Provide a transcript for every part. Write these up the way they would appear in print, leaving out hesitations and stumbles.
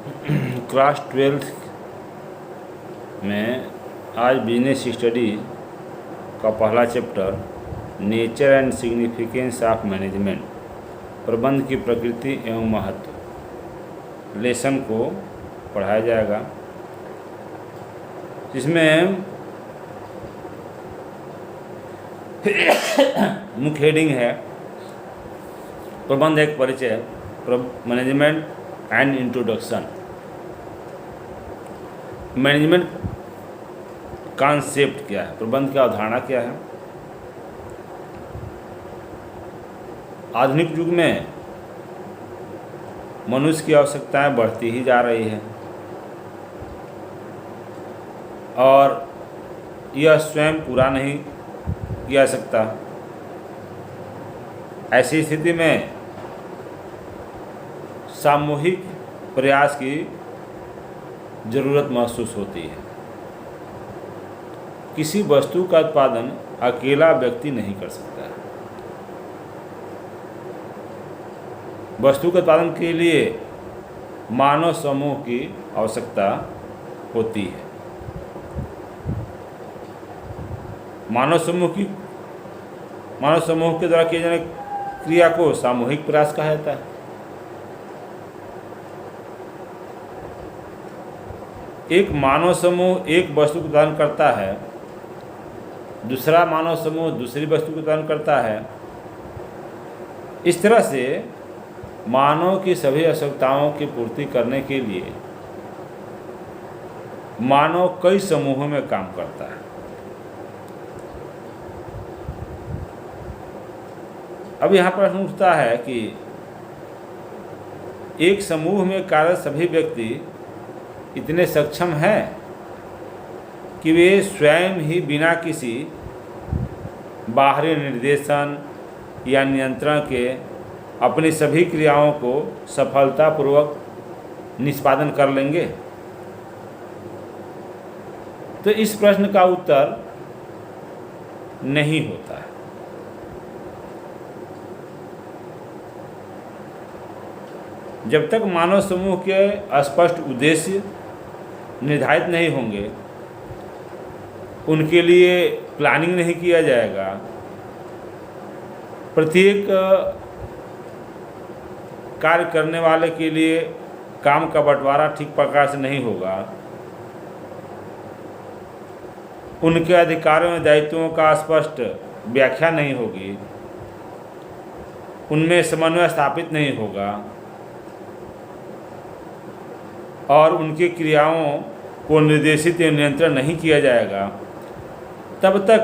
Class 12 में आज business study का पहला chapter nature and significance of management, प्रबंध की प्रकृति एवं महत्व लेसन को पढ़ाया जाएगा, जिसमें मुख्य हेडिंग है प्रबंध एक परिचय, management and introduction. Management concept क्या है, प्रबंध की अवधारणा क्या है। आधुनिक युग में मनुष्य की आवश्यकताएं बढ़ती ही जा रही है और यह स्वयं पूरा नहीं किया जा सकता। ऐसी स्थिति में सामूहिक प्रयास की ज़रूरत महसूस होती है। किसी वस्तु का उत्पादन अकेला व्यक्ति नहीं कर सकता है। वस्तु के उत्पादन के लिए मानव समूह की आवश्यकता होती है। मानव समूह के द्वारा किए जाने क्रिया को सामूहिक प्रयास कहा जाता है। एक मानव समूह एक वस्तु का उत्पादन करता है, दूसरा मानव समूह दूसरी वस्तु का उत्पादन करता है। इस तरह से मानव की सभी आवश्यकताओं की पूर्ति करने के लिए मानव कई समूहों में काम करता है। अब यहाँ प्रश्न उठता है कि एक समूह में कार्यरत सभी व्यक्ति इतने सक्षम हैं कि वे स्वयं ही बिना किसी बाहरी निर्देशन या नियंत्रण के अपनी सभी क्रियाओं को सफलतापूर्वक निष्पादन कर लेंगे। तो इस प्रश्न का उत्तर नहीं होता है। जब तक मानव समूह के स्पष्ट उद्देश्य निर्धारित नहीं होंगे, उनके लिए प्लानिंग नहीं किया जाएगा, प्रत्येक कार्य करने वाले के लिए काम का बंटवारा ठीक प्रकार से नहीं होगा, उनके अधिकारों और दायित्वों का स्पष्ट व्याख्या नहीं होगी, उनमें समन्वय स्थापित नहीं होगा और उनकी क्रियाओं को निर्देशित या नियंत्रण नहीं किया जाएगा, तब तक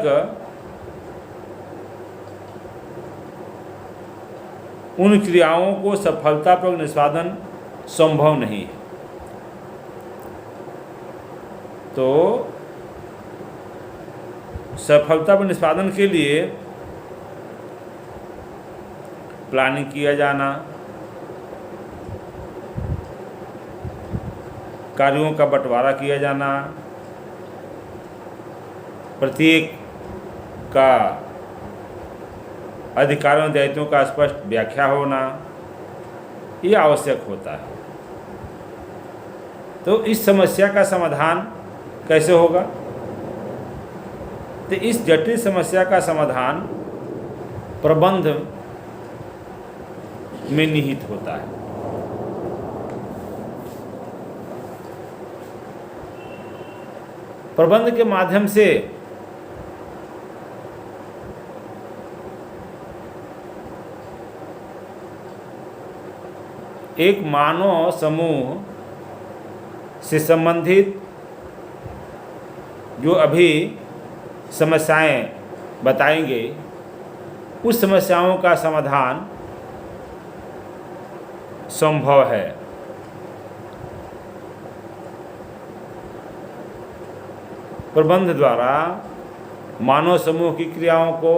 उन क्रियाओं को सफलतापूर्वक निष्पादन संभव नहीं है। तो सफलतापूर्वक निष्पादन के लिए प्लानिंग किया जाना, कार्यों का बंटवारा किया जाना, प्रत्येक का अधिकारों और दायित्वों का स्पष्ट व्याख्या होना, ये आवश्यक होता है। तो इस समस्या का समाधान कैसे होगा? तो इस जटिल समस्या का समाधान प्रबंध में निहित होता है। प्रबंध के माध्यम से एक मानव समूह से संबंधित जो अभी समस्याएं बताएंगे, उस समस्याओं का समाधान संभव है। प्रबंध द्वारा मानव समूह की क्रियाओं को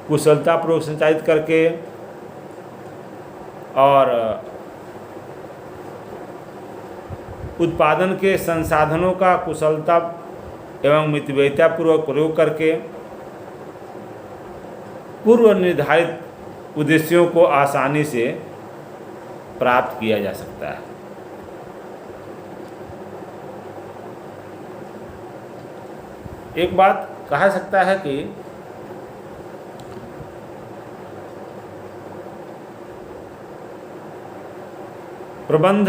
कुशलतापूर्वक संचालित करके और उत्पादन के संसाधनों का कुशलता एवं मितव्ययितापूर्वक प्रयोग करके पूर्व निर्धारित उद्देश्यों को आसानी से प्राप्त किया जा सकता है। एक बात कहा सकता है कि प्रबंध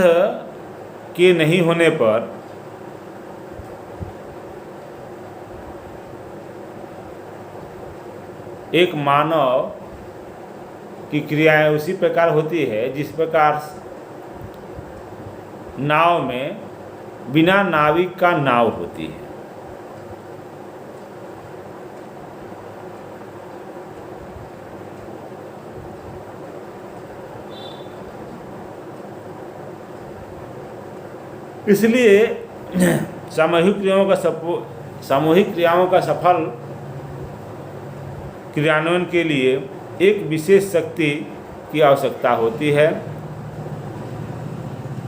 के नहीं होने पर एक मानव की क्रियाएं उसी प्रकार होती है जिस प्रकार नाव में बिना नाविक का नाव होती है। इसलिए सामूहिक क्रियाओं का सफल क्रियान्वयन के लिए एक विशेष शक्ति की आवश्यकता होती है।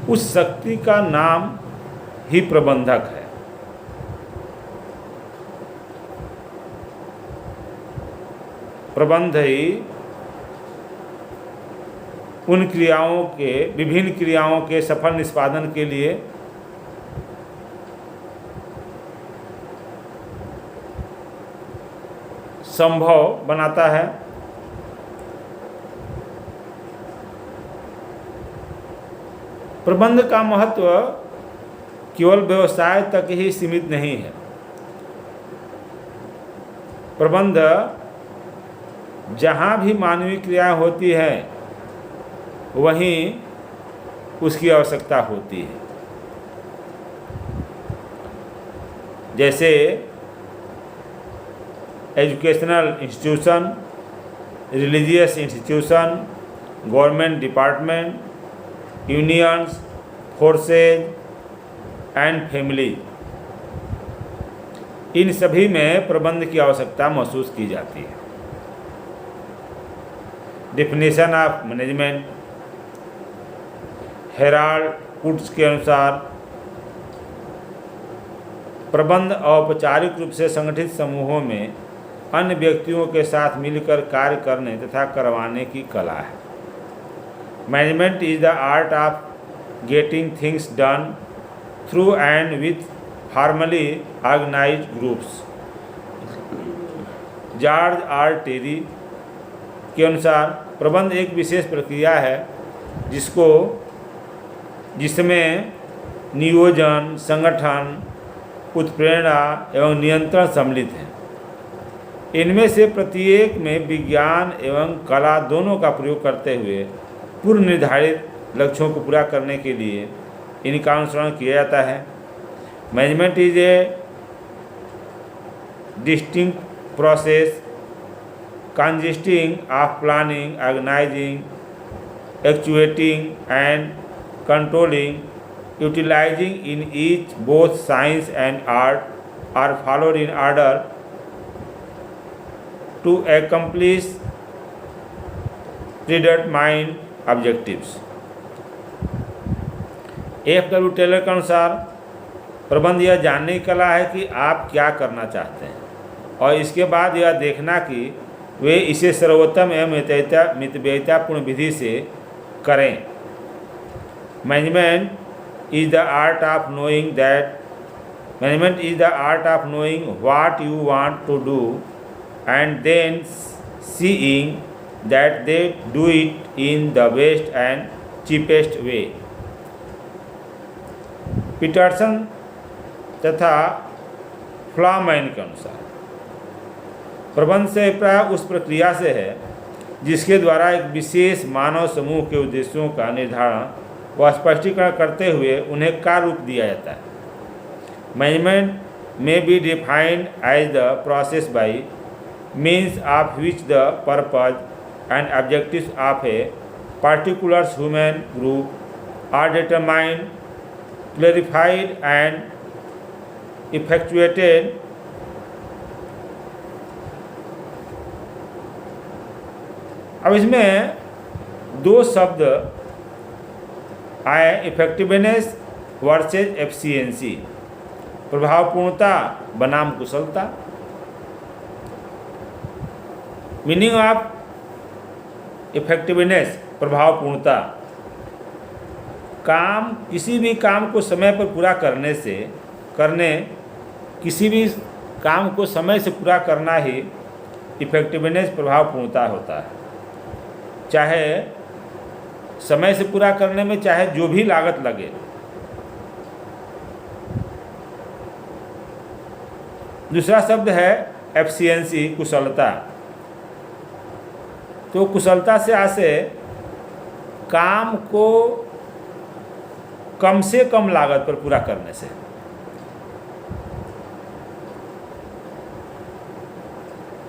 उस शक्ति का नाम ही प्रबंधक है। प्रबंध ही उन क्रियाओं के विभिन्न क्रियाओं के सफल निष्पादन के लिए संभव बनाता है। प्रबंध का महत्व केवल व्यवसाय तक ही सीमित नहीं है। प्रबंध जहाँ भी मानवीय क्रिया होती है वहीं उसकी आवश्यकता होती है। जैसे educational institution, religious institution, government department, unions, forces and family, इन सभी में प्रबंध की आवश्यकता महसूस की जाती है। Definition of management Harold Woods के अनुसार प्रबंध औपचारिक रूप से संगठित समूहों में अन्य व्यक्तियों के साथ मिलकर कार्य करने तथा करवाने की कला है। Management is the art of getting things done through and with formally organised groups. George R Terry के अनुसार प्रबंध एक विशेष प्रक्रिया है जिसमें नियोजन, संगठन, उत्प्रेरणा एवं नियंत्रण सम्मिलित हैं। इनमें से प्रत्येक में विज्ञान एवं कला दोनों का प्रयोग करते हुए पूर्व निर्धारित लक्ष्यों को पूरा करने के लिए इनका अनुसरण किया जाता है। Management is a distinct process consisting of planning, organizing, actuating and controlling, utilizing in each both science and art are followed in order to accomplish predetermined objectives. F.W. Taylor के अनुसार प्रबंध यह जानने की कला है कि आप क्या करना चाहते हैं और इसके बाद यह देखना कि वे इसे सर्वोत्तम एवं मितव्ययितापूर्ण विधि से करें। Management is the art of knowing what you want to do and then seeing that they do it in the best and cheapest way. Peterson तथा फ्लामैन के अनुसार प्रबंध से अभिप्राय उस प्रक्रिया से है जिसके द्वारा एक विशेष मानव समूह के उद्देश्यों का निर्धारण व स्पष्टीकरण करते हुए उन्हें कार्य रूप दिया जाता है। Management may be defined as the process by means of which the purpose and objectives of a particular human group are determined, clarified and effectuated अब इसमें दो शब्द आए, इफेक्टिवनेस वर्सेज एफिशिएंसी, प्रभावपूर्णता बनाम कुशलता। मीनिंग ऑफ इफेक्टिवनेस, प्रभावपूर्णता, किसी भी काम को समय पर पूरा करने किसी भी काम को समय से पूरा करना ही इफेक्टिवनेस प्रभावपूर्णता होता है। चाहे समय से पूरा करने में चाहे जो भी लागत लगे। दूसरा शब्द है एफिशिएंसी, कुशलता। तो कुशलता से आशय काम को कम से कम लागत पर पूरा करने से।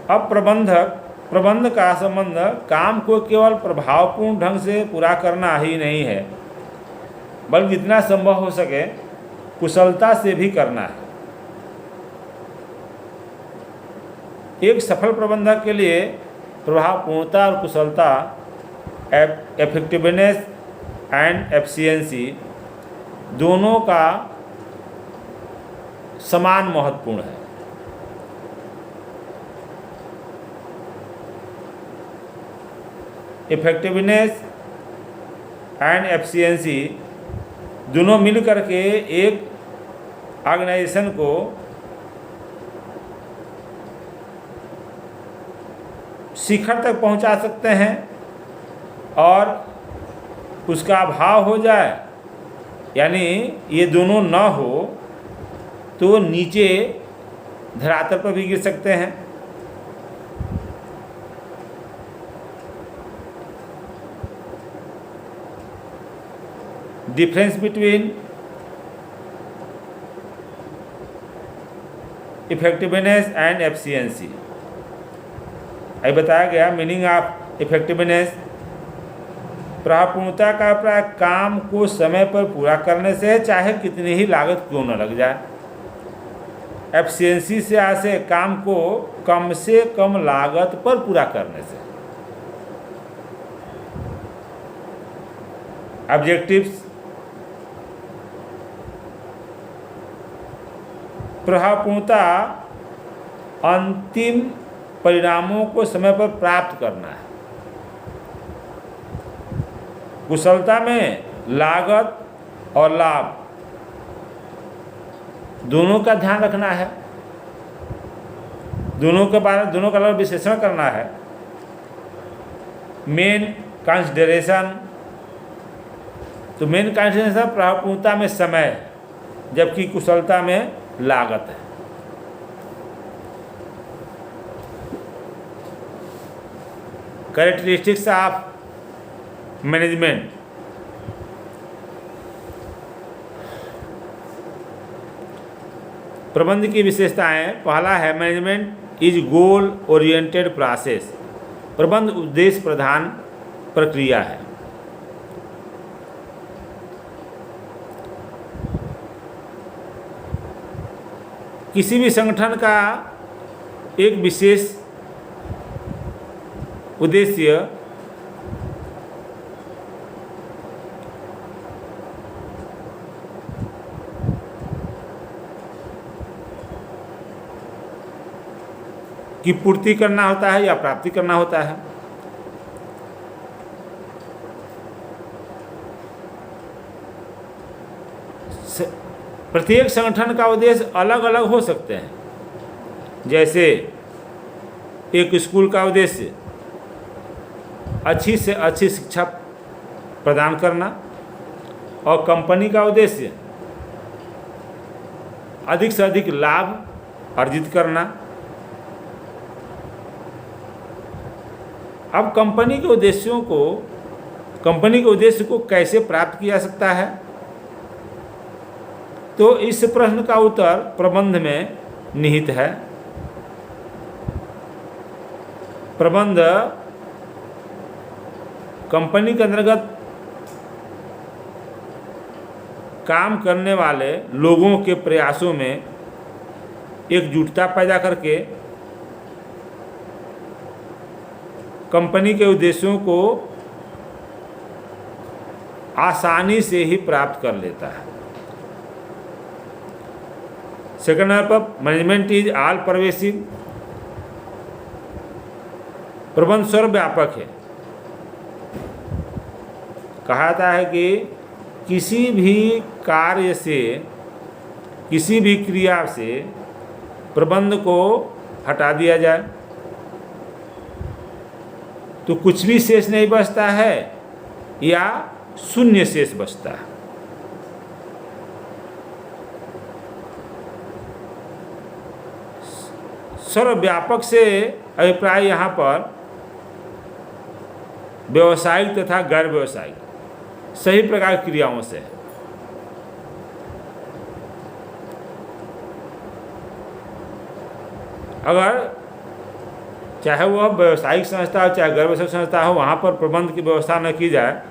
अब प्रबंध का संबंध काम को केवल प्रभावपूर्ण ढंग से पूरा करना ही नहीं है, बल्कि जितना संभव हो सके कुशलता से भी करना है। एक सफल प्रबंधक के लिए प्रभावपूर्णता और कुशलता, इफेक्टिवनेस एंड एफिशिएंसी दोनों का समान महत्वपूर्ण है। इफेक्टिवनेस एंड एफिशिएंसी दोनों मिलकर के एक ऑर्गेनाइजेशन को शिखर तक पहुंचा सकते हैं, और उसका अभाव हो जाए, यानी ये दोनों न हो तो नीचे धरातल पर भी गिर सकते हैं। Difference between effectiveness and efficiency. अभी बताया गया मीनिंग ऑफ इफेक्टिवनेस। प्रभावपूर्णता का अभिप्राय काम को समय पर पूरा करने से है, चाहे कितनी ही लागत क्यों न लग जाए। एफिशिएंसी से आशय काम को कम से कम लागत पर पूरा करने से। ऑब्जेक्टिव्स। प्रभावपूर्णता अंतिम परिणामों को समय पर प्राप्त करना है। कुशलता में लागत और लाभ दोनों का ध्यान रखना है, दोनों का विश्लेषण करना है। मेन कंसिडरेशन, तो मेन कंसिडरेशन प्रभावपूर्णता में समय, जबकि कुशलता में लागत है। Characteristics of management. प्रबंध की विशेषताएं। पहला है management is goal oriented process. प्रबंध उद्देश्य प्रधान प्रक्रिया है। किसी भी संगठन का एक विशेष उद्देश्य की पूर्ति करना होता है या प्राप्ति करना होता है। प्रत्येक संगठन का उद्देश्य अलग अलग हो सकते हैं। जैसे एक स्कूल का उद्देश्य अच्छी से अच्छी शिक्षा प्रदान करना, और कंपनी का उद्देश्य अधिक से अधिक लाभ अर्जित करना। अब कंपनी के उद्देश्य को कैसे प्राप्त किया जा सकता है, तो इस प्रश्न का उत्तर प्रबंध में निहित है। प्रबंध कंपनी के अंतर्गत काम करने वाले लोगों के प्रयासों में एकजुटता पैदा करके कंपनी के उद्देश्यों को आसानी से ही प्राप्त कर लेता है। सेकंड नंबर पर मैनेजमेंट इज ऑल परवेसिव। प्रबंध सर्वव्यापक है। कहा जाता है कि किसी भी कार्य से, किसी भी क्रिया से प्रबंध को हटा दिया जाए तो कुछ भी शेष नहीं बचता है या शून्य शेष बचता है। सर्वव्यापक से अभिप्राय यहाँ पर व्यावसायिक तथा गैर व्यावसायिक सही प्रकार की क्रियाओं से है। अगर चाहे वह व्यावसायिक संस्था हो चाहे गैर व्यावसायिक संस्था हो, वहाँ पर प्रबंध की व्यवस्था न की जाए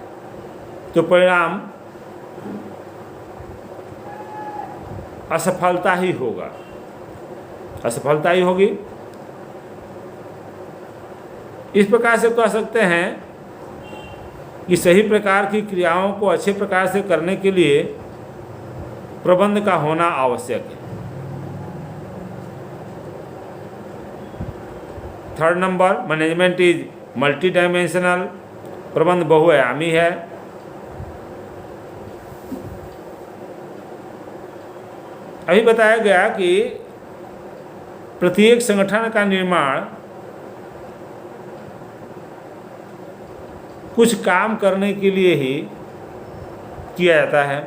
तो परिणाम असफलता ही होगा, असफलता ही होगी। इस प्रकार से कह सकते हैं कि सही प्रकार की क्रियाओं को अच्छे प्रकार से करने के लिए प्रबंध का होना आवश्यक है। Third number, management is multi dimensional, प्रबंध बहुआयामी है। अभी बताया गया कि प्रत्येक संगठन का निर्माण कुछ काम करने के लिए ही किया जाता है।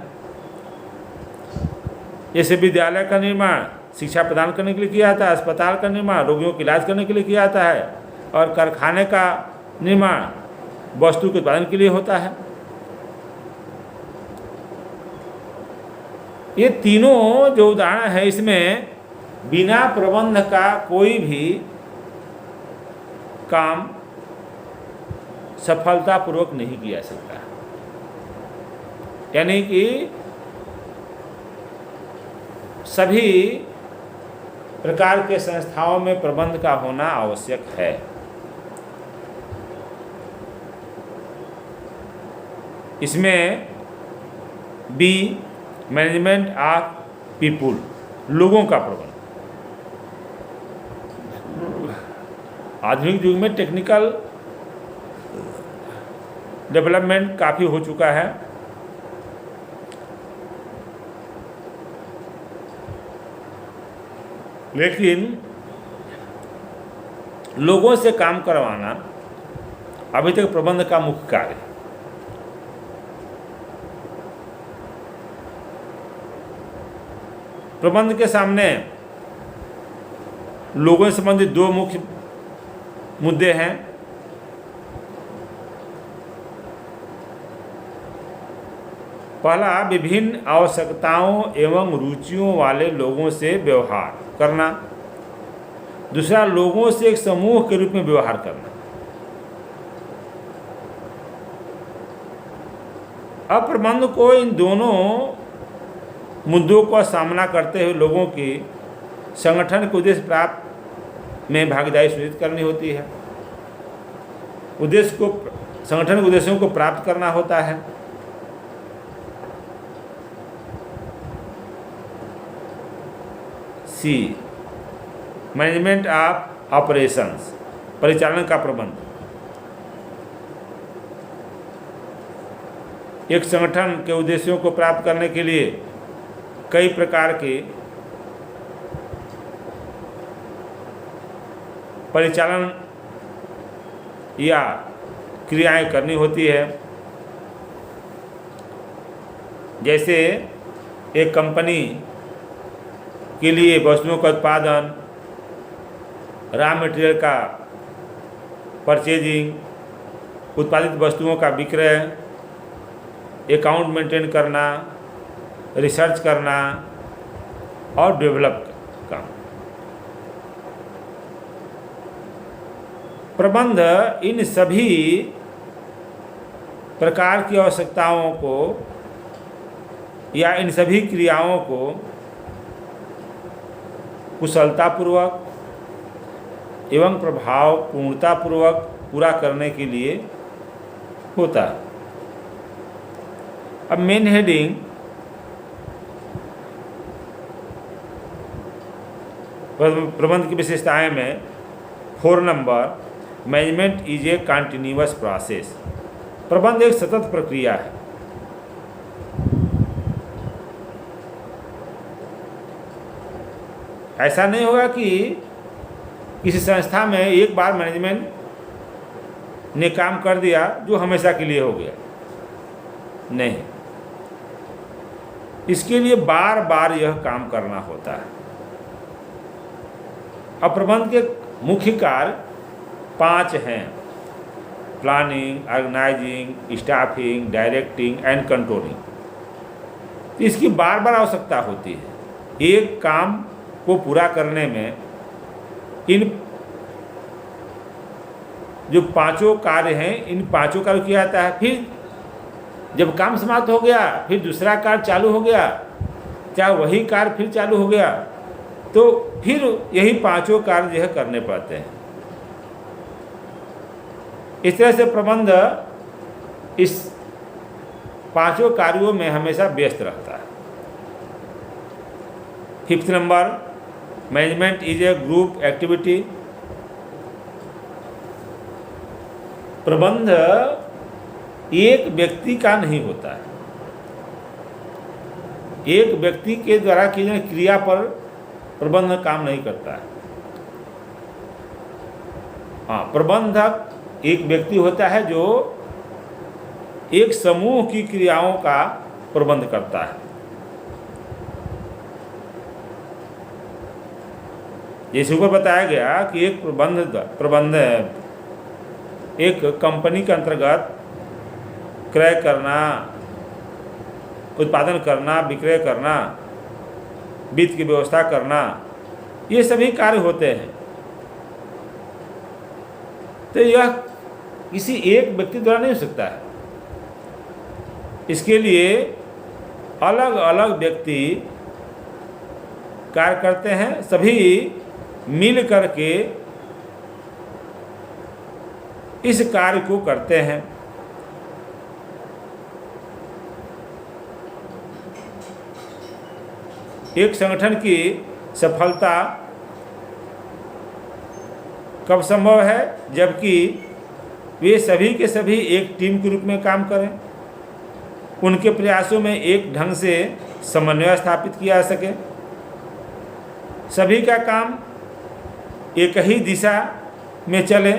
जैसे विद्यालय का निर्माण शिक्षा प्रदान करने के लिए किया जाता है, अस्पताल का निर्माण रोगियों का इलाज करने के लिए किया जाता है, और कारखाने का निर्माण वस्तु के उत्पादन के लिए होता है। ये तीनों जो उदाहरण है, इसमें बिना प्रबंध का कोई भी काम सफलतापूर्वक नहीं किया जा सकता। यानी कि सभी प्रकार के संस्थाओं में प्रबंध का होना आवश्यक है। इसमें बी, मैनेजमेंट ऑफ पीपुल, लोगों का प्रबंध। आधुनिक युग में टेक्निकल डेवलपमेंट काफ़ी हो चुका है, लेकिन लोगों से काम करवाना अभी तक प्रबंध का मुख्य कार्य है। प्रबंध के सामने लोगों से संबंधित दो मुख्य मुद्दे हैं। पहला, विभिन्न आवश्यकताओं एवं रुचियों वाले लोगों से व्यवहार करना। दूसरा, लोगों से एक समूह के रूप में व्यवहार करना। अब प्रबंध को इन दोनों मुद्दों का सामना करते हुए लोगों की संगठन के उद्देश्य प्राप्त में भागीदारी सुनिश्चित करनी होती है। संगठन के उद्देश्यों को प्राप्त करना होता है। सी, मैनेजमेंट ऑफ ऑपरेशंस, परिचालन का प्रबंध। एक संगठन के उद्देश्यों को प्राप्त करने के लिए कई प्रकार के परिचालन या क्रियाएं करनी होती है। जैसे एक कंपनी के लिए वस्तुओं का उत्पादन, रॉ मटेरियल का परचेजिंग, उत्पादित वस्तुओं का विक्रय, अकाउंट मेंटेन करना, रिसर्च करना और डेवलप काम। प्रबंध इन सभी प्रकार की आवश्यकताओं को या इन सभी क्रियाओं को कुशलतापूर्वक एवं प्रभावपूर्णतापूर्वक पूरा करने के लिए होता है। अब मेन हेडिंग, प्रबंध की विशेषताएं में 4 number, management is a continuous process, प्रबंध एक सतत प्रक्रिया है। ऐसा नहीं होगा कि किसी संस्था में एक बार मैनेजमेंट ने काम कर दिया जो हमेशा के लिए हो गया, नहीं, इसके लिए बार बार यह काम करना होता है। अब प्रबंध के मुख्य कार्य 5 हैं: planning, organising, staffing, directing and controlling. इसकी बार बार आवश्यकता होती है। एक काम को पूरा करने में इन जो 5 कार्य हैं, इन 5 कार्य किया जाता है। फिर जब काम समाप्त हो गया, फिर दूसरा कार्य चालू हो गया, चाहे वही कार्य फिर चालू हो गया, तो फिर यही 5 कार्य जो है करने पड़ते हैं। इस तरह से प्रबंध इस 5 कार्यों में हमेशा व्यस्त रहता है। 5th number, management is a group activity. प्रबंध एक व्यक्ति का नहीं होता है। एक व्यक्ति के द्वारा की जाने क्रिया पर प्रबंध काम नहीं करता है। हाँ, प्रबंधक एक व्यक्ति होता है जो एक समूह की क्रियाओं का प्रबंध करता है। जैसे ऊपर बताया गया कि एक प्रबंध एक कंपनी के अंतर्गत क्रय करना, उत्पादन करना, विक्रय करना, वित्त की व्यवस्था करना, ये सभी कार्य होते हैं। तो यह किसी एक व्यक्ति द्वारा नहीं हो सकता है। इसके लिए अलग अलग व्यक्ति कार्य करते हैं, सभी मिल करके इस कार्य को करते हैं। एक संगठन की सफलता कब संभव है? जबकि वे सभी के सभी एक टीम के रूप में काम करें, उनके प्रयासों में एक ढंग से समन्वय स्थापित किया जा सके, सभी का काम एक ही दिशा में चले।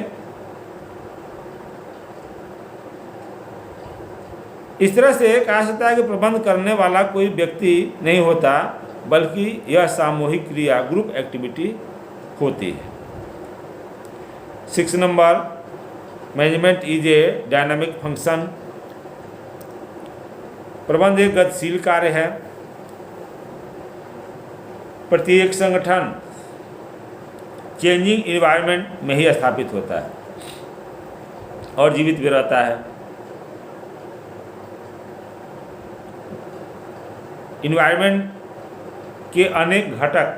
इस तरह से कहा सकता है कि प्रबंध करने वाला कोई व्यक्ति नहीं होता, बल्कि यह सामूहिक क्रिया, ग्रुप एक्टिविटी होती है। 6 number, management is a dynamic function. प्रबंध एक गतिशील कार्य है। प्रत्येक संगठन चेंजिंग इन्वायरमेंट में ही स्थापित होता है और जीवित भी रहता है। इन्वायरमेंट के अनेक घटक,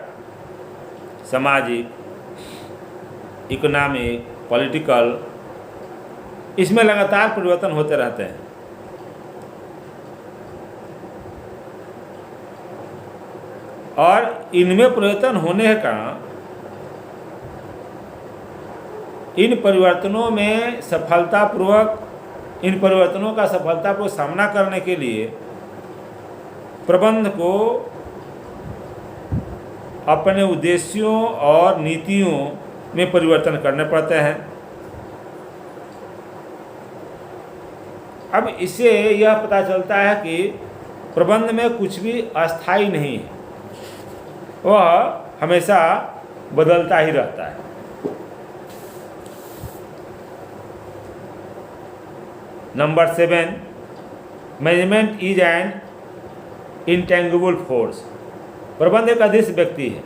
सामाजिक, इकोनॉमिक, पॉलिटिकल, इसमें लगातार परिवर्तन होते रहते हैं। और इनमें परिवर्तन होने के कारण इन परिवर्तनों का सफलतापूर्वक सामना करने के लिए प्रबंध को अपने उद्देश्यों और नीतियों में परिवर्तन करने पड़ते हैं। अब इससे यह पता चलता है कि प्रबंध में कुछ भी अस्थायी नहीं है, वह हमेशा बदलता ही रहता है। Number 7, management is an intangible force. प्रबंध एक अदृश्य व्यक्ति है।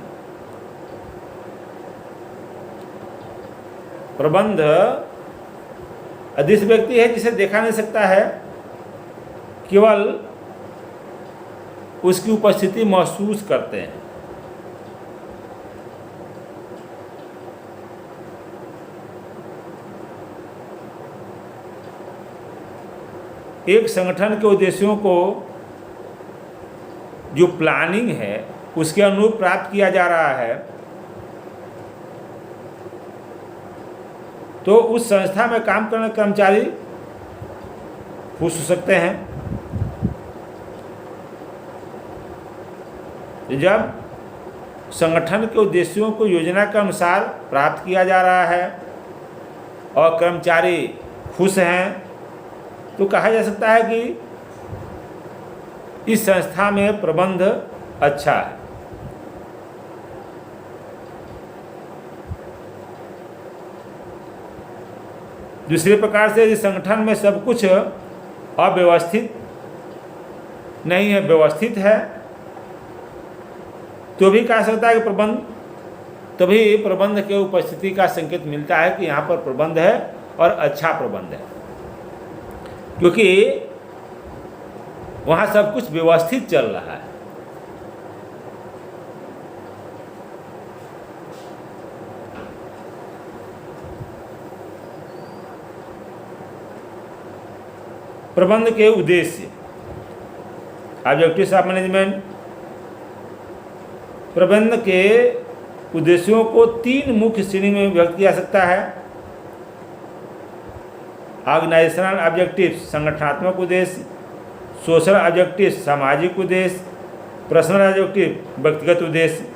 प्रबंध अदृश्य व्यक्ति है जिसे देखा नहीं सकता है, केवल उसकी उपस्थिति महसूस करते हैं। एक संगठन के उद्देश्यों को जो प्लानिंग है उसके अनुरूप प्राप्त किया जा रहा है, तो उस संस्था में काम करने कर्मचारी खुश हो सकते हैं। जब संगठन के उद्देश्यों को योजना के अनुसार प्राप्त किया जा रहा है और कर्मचारी खुश हैं, तो कहा जा सकता है कि इस संस्था में प्रबंध अच्छा है। दूसरे प्रकार से इस संगठन में सब कुछ अव्यवस्थित नहीं है, व्यवस्थित है, तो भी कह सकता है कि तभी प्रबंध के उपस्थिति का संकेत मिलता है कि यहाँ पर प्रबंध है और अच्छा प्रबंध है, क्योंकि वहाँ सब कुछ व्यवस्थित चल रहा है। प्रबंध के उद्देश्य, ऑब्जेक्टिव्स ऑफ मैनेजमेंट। प्रबंध के उद्देश्यों को 3 मुख्य श्रेणी में व्यक्त किया जा सकता है। ऑर्गेनाइजेशनल ऑब्जेक्टिव्स संगठनात्मक उद्देश्य, सोशल ऑब्जेक्टिव्स सामाजिक उद्देश्य, पर्सनल ऑब्जेक्टिव व्यक्तिगत उद्देश्य।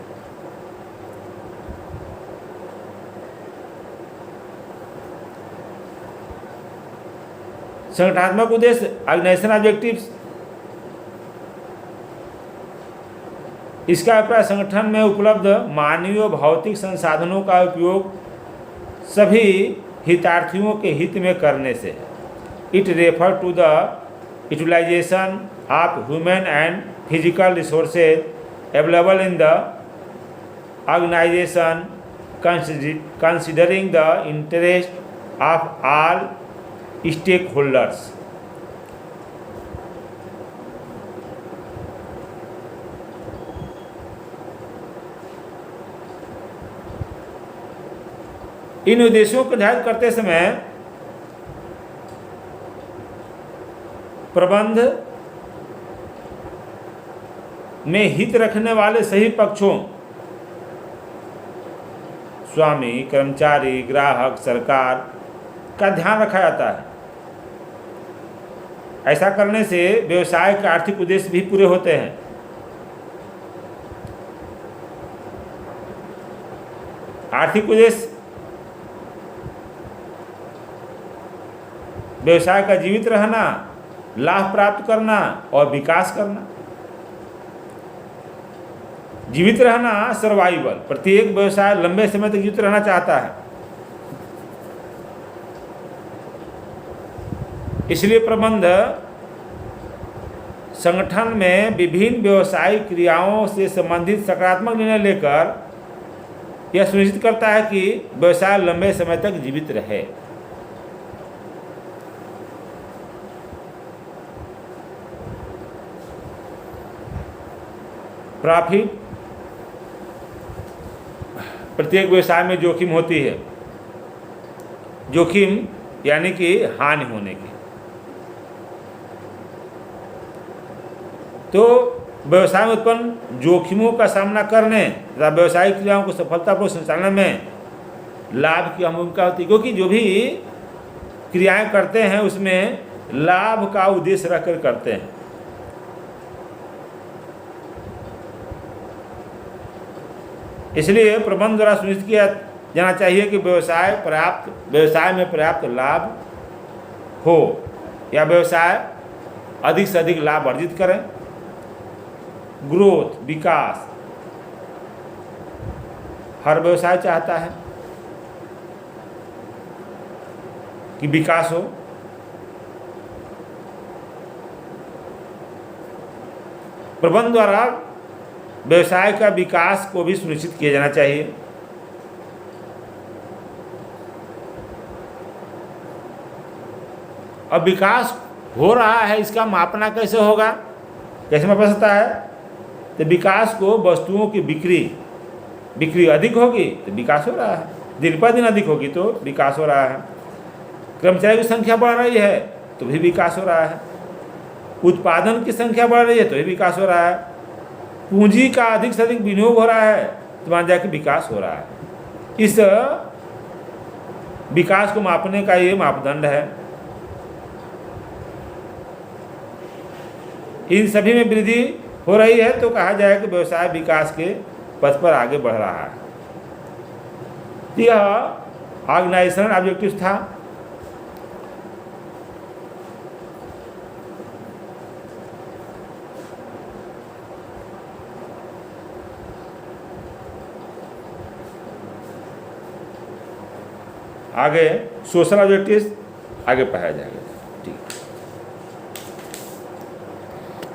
संगठनात्मक उद्देश्य ऑर्गेनाइजेशनल ऑब्जेक्टिव्स, इसका अभिप्राय संगठन में उपलब्ध मानवीय और भौतिक संसाधनों का उपयोग सभी हितार्थियों के हित में करने से। It refer to the utilization of human and physical resources available in the organization considering the interest of all stake holders. इन उद्देश्यों को निर्धारित करते समय प्रबंध में हित रखने वाले सही पक्षों स्वामी, कर्मचारी, ग्राहक, सरकार का ध्यान रखा जाता है। ऐसा करने से व्यवसाय के आर्थिक उद्देश्य भी पूरे होते हैं। आर्थिक उद्देश्य व्यवसाय का जीवित रहना, लाभ प्राप्त करना और विकास करना। जीवित रहना, सर्वाइवल। प्रत्येक व्यवसाय लंबे समय तक जीवित रहना चाहता है, इसलिए प्रबंध संगठन में विभिन्न व्यवसायिक क्रियाओं से संबंधित सकारात्मक निर्णय लेकर यह सुनिश्चित करता है कि व्यवसाय लंबे समय तक जीवित रहे। प्रॉफिट, प्रत्येक व्यवसाय में जोखिम होती है। जोखिम यानी कि हानि होने की। तो व्यवसाय में उत्पन्न जोखिमों का सामना करने तथा व्यवसायिक क्रियाओं को सफलतापूर्वक संचालन में लाभ की अहम भूमिका होती है, क्योंकि जो भी क्रियाएं करते हैं उसमें लाभ का उद्देश्य रखकर करते हैं। इसलिए प्रबंध द्वारा सुनिश्चित किया जाना चाहिए कि व्यवसाय में पर्याप्त लाभ हो या व्यवसाय अधिक से अधिक लाभ अर्जित करें। ग्रोथ, विकास हर व्यवसाय चाहता है कि विकास हो। प्रबंध द्वारा व्यवसाय का विकास को भी सुनिश्चित किया जाना चाहिए। अब विकास हो रहा है, इसका मापना कैसे होगा, कैसे मापा सकता है? तो विकास को वस्तुओं की बिक्री अधिक होगी तो विकास हो रहा है, दिन पर दिन अधिक होगी तो विकास हो रहा है। कर्मचारी की संख्या बढ़ रही है तो भी विकास हो रहा है। उत्पादन की संख्या बढ़ रही है तो भी विकास हो रहा है। पूंजी का अधिक से अधिक विनियोग हो रहा है तो मान जाए कि विकास हो रहा है। इस विकास को मापने का ये मापदंड है। इन सभी में वृद्धि हो रही है तो कहा जाए कि व्यवसाय विकास के पथ पर आगे बढ़ रहा है। यह ऑर्गेनाइजेशनल ऑब्जेक्टिव था। आगे सोशल ऑब्जेक्टिव्स आगे पढ़ाया जाएगा। ठीक।